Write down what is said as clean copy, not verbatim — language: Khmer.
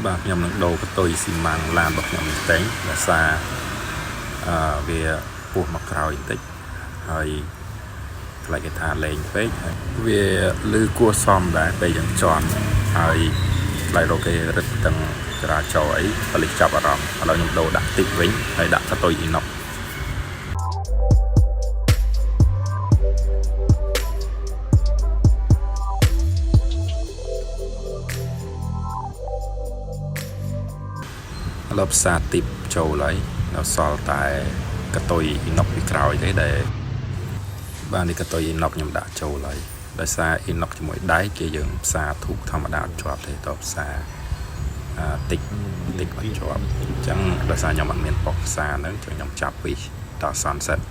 បាទខ្ញុំនឹងដូរកតុយស៊ីម៉ាំងឡានរបស់ខ្ញុំនេះតែដោយសារវាពោះមកក្រោយបន្តិចហើយខ្លាចគេថាលេងពេកវាលឺគួរសមដែរពេលយ៉ាងជន់ហើយខ្លាចរកគេរឹតទាំងចរាចរណ៍អីប៉ូលីសចាប់អារម្មណ៍ឥឡូវខ្ញុំដូរដាក់ទីកវិញហើយដាក់កតុយអ៊ីណុកឥឡូវផ្សារទីបចូលហើយនៅសល់តែកតុយអ៊ីណុកពីក្រោយទេដែលបាទនេះកតុយអ៊ីណុកខ្ញុំដាក់ចូលហើយដោយសារអ៊ីណុកជាមួយដែកគេយើងផ្សារធូបធម្មតាជាប់ទេតផ្សារតិចមិនជាប់អញ្ចឹងដោយសារខ្ញុំអត់មានប៉ុកផ្សារហ្នឹងខ្ញុំចាប់ពីដល់ sunset